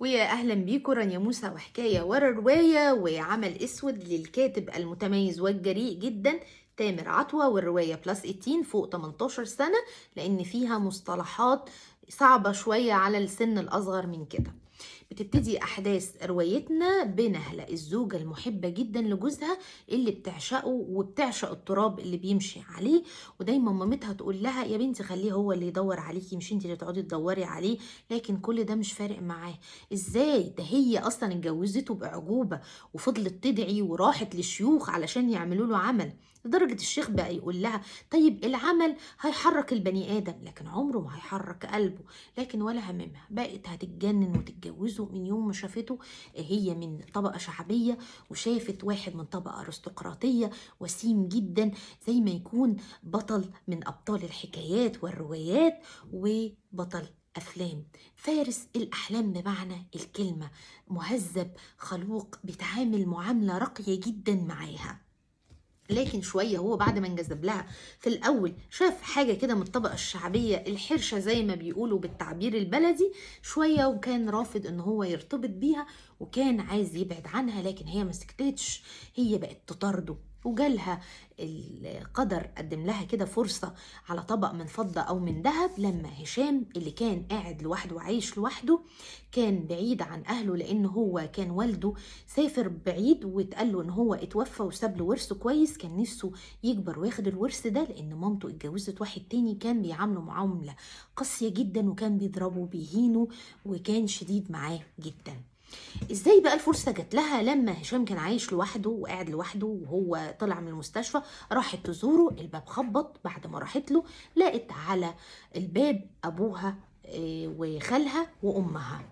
ويا أهلا بيكم رانيا موسى وحكاية ورا رواية وعمل أسود للكاتب المتميز والجريء جدا تامر عطوة، والرواية بلس 18 فوق 18 سنة، لأن فيها مصطلحات صعبة شوية على السن الأصغر من كده. بتبتدي أحداث روايتنا بنهلة الزوجة المحبة جدا لجوزها اللي بتعشقه وبتعشق التراب اللي بيمشي عليه، ودايما مامتها تقول لها يا بنتي خليه هو اللي يدور عليكي مش انتي اللي تقعدي تدوري عليه. لكن كل ده مش فارق معاه. ازاي ده هي اصلا اتجوزته باعجوبة وفضلت تدعي وراحت للشيوخ علشان يعملوا له عمل، لدرجة الشيخ بقى يقول لها طيب العمل هيحرك البني آدم لكن عمره ما هيحرك قلبه. لكن ولا هممها، بقت هتتجنن وتتجوزه من يوم ما شافته. هي من طبقة شعبية وشافت واحد من طبقة أرستقراطية وسيم جدا، زي ما يكون بطل من أبطال الحكايات والروايات وبطل أفلام، فارس الأحلام بمعنى الكلمة، مهذب خلوق بيتعامل معاملة راقية جدا معاها. لكن شوية هو بعد ما انجذب لها في الأول شاف حاجة كده من الطبقة الشعبية الحرشة زي ما بيقولوا بالتعبير البلدي شوية، وكان رافض ان هو يرتبط بيها وكان عايز يبعد عنها، لكن هي ما سكتتش، هي بقت تطارده. وجالها القدر قدم لها كده فرصة على طبق من فضة أو من ذهب، لما هشام اللي كان قاعد لوحده وعايش لوحده كان بعيد عن أهله لأن هو كان والده سافر بعيد واتقال له ان هو اتوفى وساب له ورث كويس، كان نفسه يكبر وياخد الورث ده لان مامته اتجوزت واحد تاني كان بيعامله معامله قاسيه جدا وكان بيضربه وبيهينه وكان شديد معاه جدا. ازاي بقى الفرصه جات لها؟ لما هشام كان عايش لوحده وقاعد لوحده وهو طلع من المستشفى راحت تزوره، الباب خبط، بعد ما راحت له لقت على الباب ابوها وخالها وامها.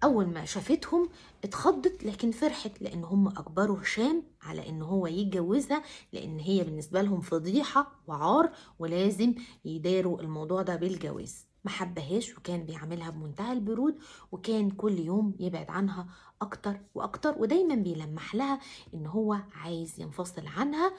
أول ما شافتهم اتخضت لكن فرحت لأن هم أجبروا هشام على إن هو يتجوزها، لأن هي بالنسبة لهم فضيحة وعار ولازم يداروا الموضوع ده بالجواز. ما حبهاش وكان بيعاملها بمنتهى البرود وكان كل يوم يبعد عنها أكتر وأكتر، ودايما بيلمح لها إن هو عايز ينفصل عنها،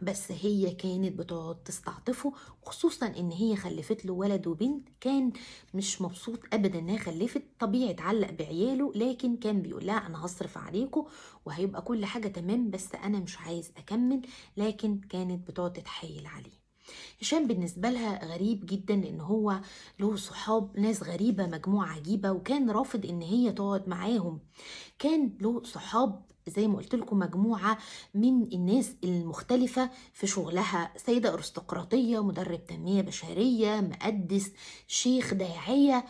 بس هي كانت بتقعد تستعطفه، خصوصا ان هي خلفت له ولد وبنت، كان مش مبسوط ابدا انها خلفت، طبيعي اتعلق بعياله، لكن كان بيقول لها انا هصرف عليكم وهيبقى كل حاجة تمام بس انا مش عايز اكمل، لكن كانت بتقعد تتحايل عليه. هشام بالنسبة لها غريب جدا لان هو له صحاب ناس غريبة مجموعة عجيبة وكان رافض ان هي تقعد معاهم. كان له صحاب زي ما قلت لكم مجموعة من الناس المختلفة في شغلها، سيدة أرستقراطية، مدرب تنمية بشرية، مقدس، شيخ، داعية،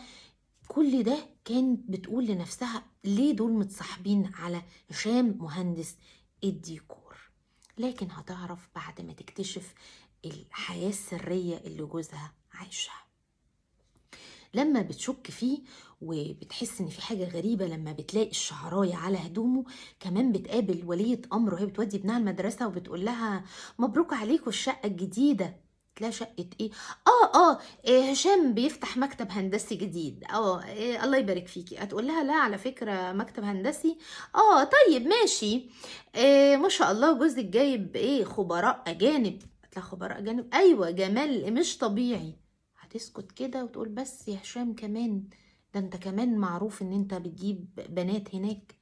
كل ده كانت بتقول لنفسها ليه دول متصاحبين على هشام مهندس الديكور. لكن هتعرف بعد ما تكتشف الحياة السرية اللي جوزها عايشها. لما بتشك فيه وبتحس ان في حاجة غريبة لما بتلاقي الشعراية على هدومه، كمان بتقابل ولية امر وهي بتودي ابنها المدرسة وبتقول لها مبروك عليكم الشقة الجديدة. تلاقي شقة ايه؟ هشام بيفتح مكتب هندسي جديد. الله يبارك فيكي. هتقول لها لا على فكرة مكتب هندسي. طيب ماشي. ما شاء الله جوزك جايب ايه خبراء اجانب. هتلاقي خبراء اجانب، ايوه جمال مش طبيعي. هتسكت كده وتقول بس يا هشام كمان، ده انت كمان معروف ان انت بتجيب بنات هناك.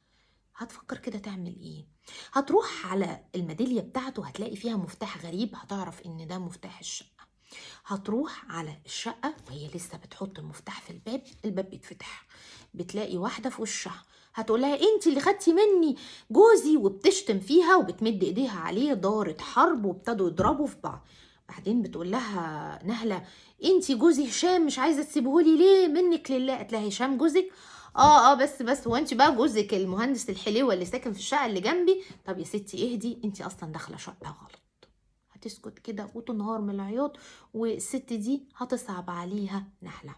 هتفكر كده تعمل ايه؟ هتروح على الميدالية بتاعته هتلاقي فيها مفتاح غريب، هتعرف ان ده مفتاح الشقة. هتروح على الشقة وهي لسه بتحط المفتاح في الباب، الباب بيتفتح، بتلاقي واحدة في وشها، هتقول لها انت اللي خدتي مني جوزي، وبتشتم فيها وبتمد ايديها عليه، دارت حرب وابتدوا يضربوا في بعض. بعدين بتقول لها نهلة انت جوزي هشام مش عايزه تسيبهولي ليه؟ منك لله. قالت لها هشام جوزك؟ بس هو انت بقى جوزك المهندس الحليوه اللي ساكن في الشقه اللي جنبي؟ طب يا ستي اهدي، انت اصلا داخله شقه غلط. هتسكت كده وتنهار من العياط، والست دي هتصعب عليها نهلة.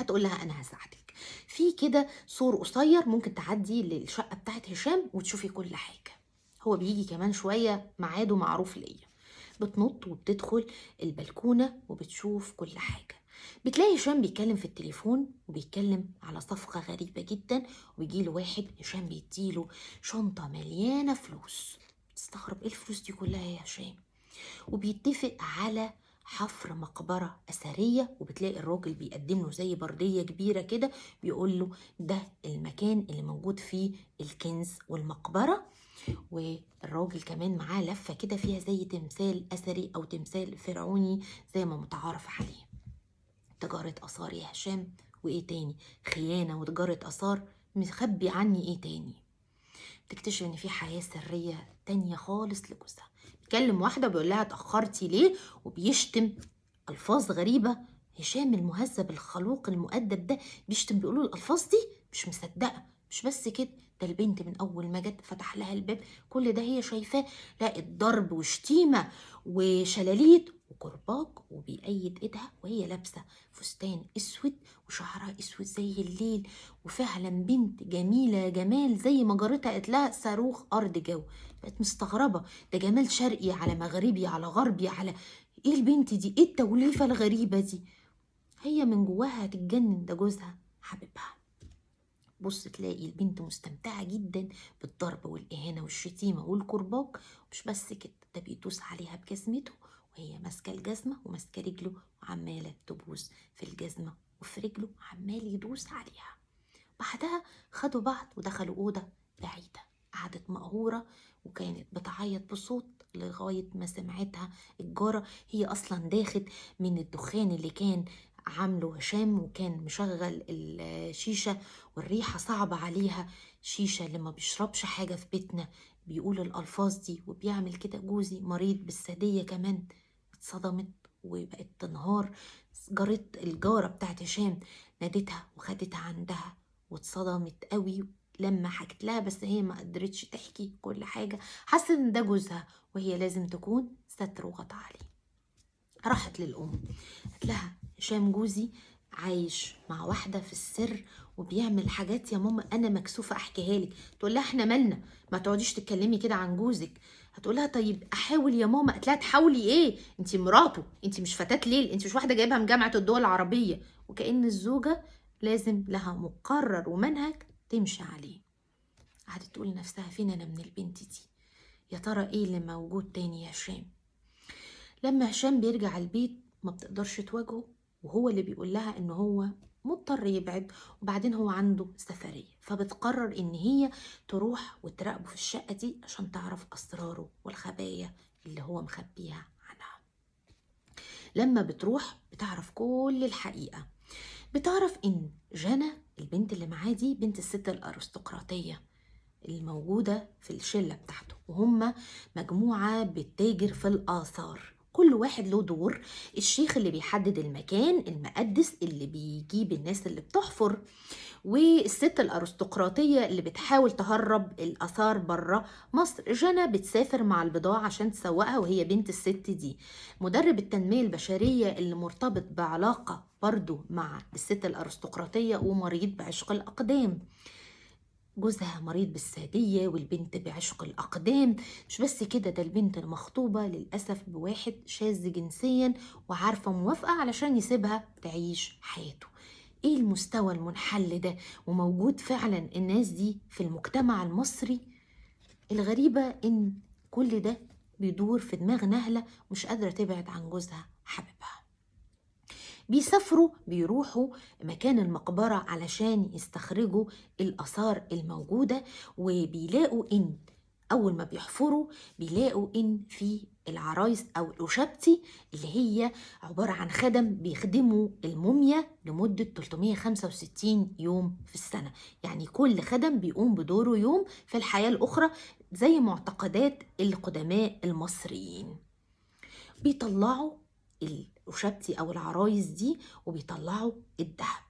هتقول لها انا هساعدك في كده سور قصير ممكن تعدي للشقه بتاعت هشام وتشوفي كل حاجه. هو بيجي كمان شويه ميعاده معروف ليا. بتنط وبتدخل البلكونه وبتشوف كل حاجه. بتلاقي هشام بيتكلم في التليفون وبيتكلم على صفقه غريبه جدا، وبيجيله واحد هشام بيديله شنطه مليانه فلوس. تستغرب ايه الفلوس دي كلها يا هشام؟ وبيتفق على حفر مقبرة أثرية، وبتلاقي الراجل بيقدم له زي بردية كبيرة كده، بيقول له ده المكان اللي موجود فيه الكنز والمقبرة. والراجل كمان معاه لفة كده فيها زي تمثال أثري أو تمثال فرعوني زي ما متعارف عليه. تجارة آثار يا هشام، وإيه تاني؟ خيانة وتجارة آثار، مخبي عني إيه تاني؟ تكتشف إن في حياة سرية تانية خالص لجوزها. بيكلم واحدة بيقول لها اتأخرتي ليه، وبيشتم ألفاظ غريبة. هشام المهذب الخلوق المؤدب ده بيشتم، بيقوله الألفاظ دي مش مصدقة. مش بس كده، ده البنت من أول ما جت فتح لها الباب كل ده هي شايفاه، لقت ضرب وشتيمة وشلاليت وكرباج، وبيأيد ايدها وهي لابسة فستان اسود وشعرها اسود زي الليل، وفعلا بنت جميلة جمال زي ما جارتها قالت لها صاروخ أرض جو. بقت مستغربة، ده جمال شرقي على مغربي على غربي على ايه البنت دي، ايه التوليفة الغريبة دي؟ هي من جواها هتتجنن، ده جوزها حبيبها. بص تلاقي البنت مستمتعة جدا بالضرب والإهانة والشتيمة والكرباج. مش بس كده، ده بيدوس عليها بجزمته وهي ماسكة الجزمة وماسكة رجله وعمالة تبوس في الجزمة وفي رجله، عمال يدوس عليها. بعدها خدوا بعض ودخلوا أوضة بعيدة، قعدت مقهورة وكانت بتعيط بصوت لغاية ما سمعتها الجارة. هي أصلا داخل من الدخان اللي كان عامله هشام، وكان مشغل الشيشة والريحة صعبة عليها. شيشة اللي ما بيشربش حاجة في بيتنا بيقول الألفاظ دي وبيعمل كده. جوزي مريض بالسادية كمان. اتصدمت وبقت تنهار. جارت الجارة بتاعت هشام نادتها وخدتها عندها، واتصدمت قوي لما حكت لها، بس هي ما قدرتش تحكي كل حاجة. حست ان ده جوزها وهي لازم تكون ستر وغطى عليه. راحت للأم قالت لها هشام جوزي عايش مع واحدة في السر وبيعمل حاجات يا ماما أنا مكسوفة أحكيها لك. تقول لها احنا مالنا، ما تقعديش تتكلمي كده عن جوزك. هتقول لها طيب أحاول يا ماما. قالت لها تحاولي إيه؟ أنت مراته، أنت مش فتاة ليل، أنت مش واحدة جايبها من جامعة الدول العربية. وكأن الزوجة لازم لها مقرر ومنهج تمشي عليه. قعدت تقول لنفسها فين أنا من البنت دي، يا ترى إيه اللي موجود تاني يا هشام؟ لما هشام بيرجع البيت ما بتقدرش تواجهه، وهو اللي بيقول لها ان هو مضطر يبعد، وبعدين هو عنده سفرية، فبتقرر ان هي تروح وتراقبه في الشقة دي عشان تعرف اسراره والخبايا اللي هو مخبيها عنها. لما بتروح بتعرف كل الحقيقة. بتعرف ان جنى البنت اللي معاه دي بنت الست الارستقراطية الموجودة في الشلة بتاعته، وهم مجموعة بتتاجر في الآثار. كل واحد له دور. الشيخ اللي بيحدد المكان، المقدس اللي بيجيب الناس اللي بتحفر، والست الأرستقراطية اللي بتحاول تهرب الآثار برا مصر. جنى بتسافر مع البضاعة عشان تسوقها وهي بنت الست دي. مدرب التنمية البشرية اللي مرتبط بعلاقة برضو مع الست الأرستقراطية ومريض بعشق الأقدام. جوزها مريض بالسادية والبنت بعشق الأقدام. مش بس كده، ده البنت المخطوبة للأسف بواحد شاذ جنسيا وعارفة موافقة علشان يسيبها تعيش حياته. ايه المستوى المنحل ده؟ وموجود فعلا الناس دي في المجتمع المصري. الغريبة ان كل ده بيدور في دماغ نهلة مش قادرة تبعد عن جوزها حبيبها. بيسافروا بيروحوا مكان المقبرة علشان يستخرجوا الآثار الموجودة، وبيلاقوا إن أول ما بيحفروا بيلاقوا إن في العرايس أو الأشبتي اللي هي عبارة عن خدم بيخدموا الموميا لمدة 365 يوم في السنة. يعني كل خدم بيقوم بدوره يوم في الحياة الأخرى زي معتقدات القدماء المصريين. بيطلعوا الأشبتي أو العرايس دي وبيطلعوا الذهب،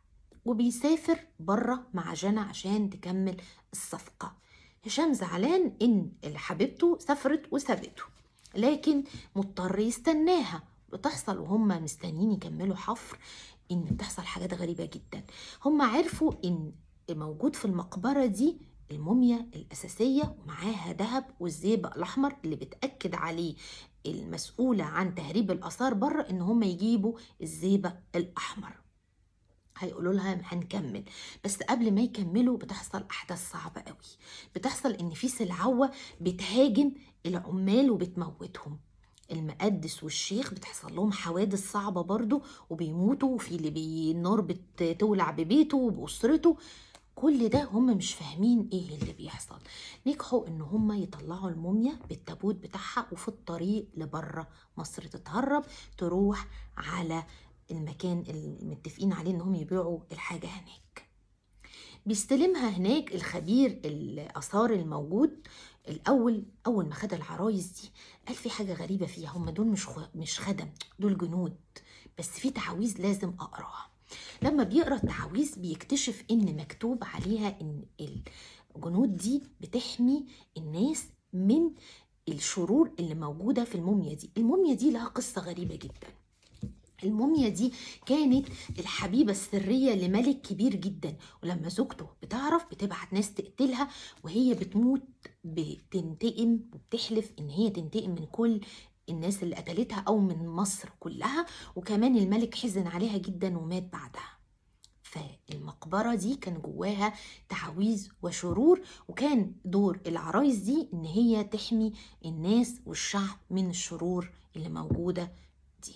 وبيسافر بره مع جنى عشان تكمل الصفقة. هشام زعلان إن اللي حبيبته سافرت وسابته، لكن مضطر يستناها. بتحصل وهم مستنيين يكملوا حفر إن بتحصل حاجات غريبة جدا. هم عرفوا إن موجود في المقبرة دي الموميا الأساسية ومعاها ذهب والزئبق الأحمر اللي بتأكد عليه المسؤولة عن تهريب الآثار بره إن هم يجيبوا الزئبق الأحمر. هيقولوا لها هنكمل، بس قبل ما يكملوا بتحصل أحداث صعبة قوي. بتحصل إن في سلعوة بتهاجم العمال وبتموتهم. المقدس والشيخ بتحصل لهم حوادث صعبة برضو وبيموتوا، وفي اللي النار بتولع ببيته وبأسرته. كل ده هم مش فاهمين ايه اللي بيحصل. نجحوا ان هم يطلعوا الموميا بالتابوت بتاعها، وفي الطريق لبره مصر تتهرب تروح على المكان اللي متفقين عليه انهم يبيعوا الحاجة هناك. بيستلمها هناك الخبير الآثار الموجود الأول. أول ما خد العرايس دي قال في حاجة غريبة فيها، هم دول مش خدم، دول جنود، بس في تعاويذ لازم أقراها. لما بيقرا التعاويذ بيكتشف إن مكتوب عليها إن الجنود دي بتحمي الناس من الشرور اللي موجودة في الموميا دي. الموميا دي لها قصة غريبة جدا. الموميا دي كانت الحبيبة السرية لملك كبير جدا، ولما زوجته بتعرف بتبعت ناس تقتلها، وهي بتموت بتنتقم وبتحلف ان هي تنتقم من كل الناس اللي قتلتها او من مصر كلها. وكمان الملك حزن عليها جدا ومات بعدها. فالمقبرة دي كان جواها تعاويذ وشرور، وكان دور العرايس دي ان هي تحمي الناس والشعب من الشرور اللي موجودة دي.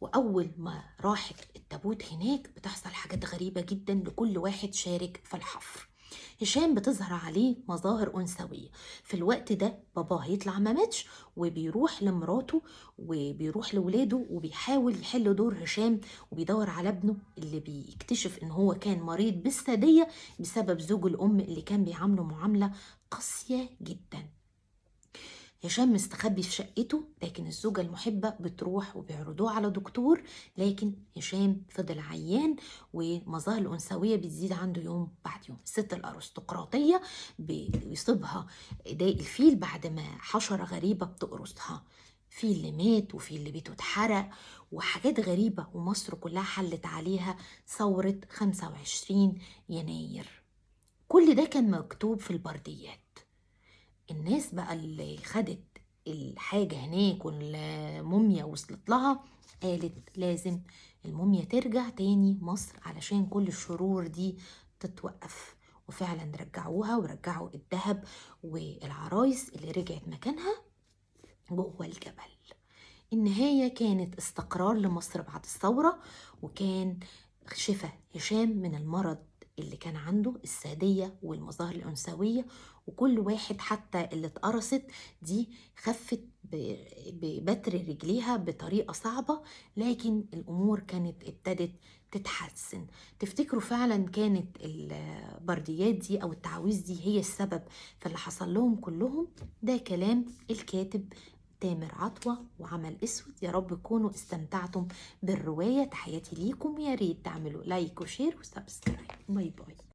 وأول ما راحت التابوت هناك بتحصل حاجات غريبة جدا لكل واحد شارك في الحفر. هشام بتظهر عليه مظاهر أنثوية. في الوقت ده باباه هيطلع ما ماتش، وبيروح لمراته وبيروح لولاده وبيحاول يحل دور هشام، وبيدور على ابنه اللي بيكتشف ان هو كان مريض بالسادية بسبب زوج الأم اللي كان بيعامله معاملة قاسية جدا. هشام مستخبي في شقته، لكن الزوجة المحبة بتروح وبيعرضوه على دكتور، لكن هشام فضل عيان ومظاهر الأنثوية بتزيد عنده يوم بعد يوم. الست الأرستقراطية بيصيبها داء الفيل بعد ما حشرة غريبة بتقرصها. في اللي مات وفي اللي بيته اتحرق وحاجات غريبة، ومصر كلها حلت عليها ثورة 25 يناير. كل ده كان مكتوب في البرديات. الناس بقى اللي خدت الحاجة هناك والموميا وصلت لها قالت لازم الموميا ترجع تاني مصر علشان كل الشرور دي تتوقف. وفعلا رجعوها ورجعوا الذهب والعرايس اللي رجعت مكانها جوه الجبل. النهاية كانت استقرار لمصر بعد الثورة، وكان شفى هشام من المرض اللي كان عنده السادية والمظاهر الأنثوية. وكل واحد حتى اللي اتقرصت دي خفت ببتر رجليها بطريقة صعبة، لكن الأمور كانت ابتدت تتحسن. تفتكروا فعلا كانت البرديات دي أو التعاويذ دي هي السبب في اللي حصل لهم كلهم؟ ده كلام الكاتب تامر عطوة وعمل اسود. يا رب تكونوا استمتعتم بالرواية. تحياتي ليكم، يا ريت تعملوا لايك وشير وسبسكرايب. باي باي.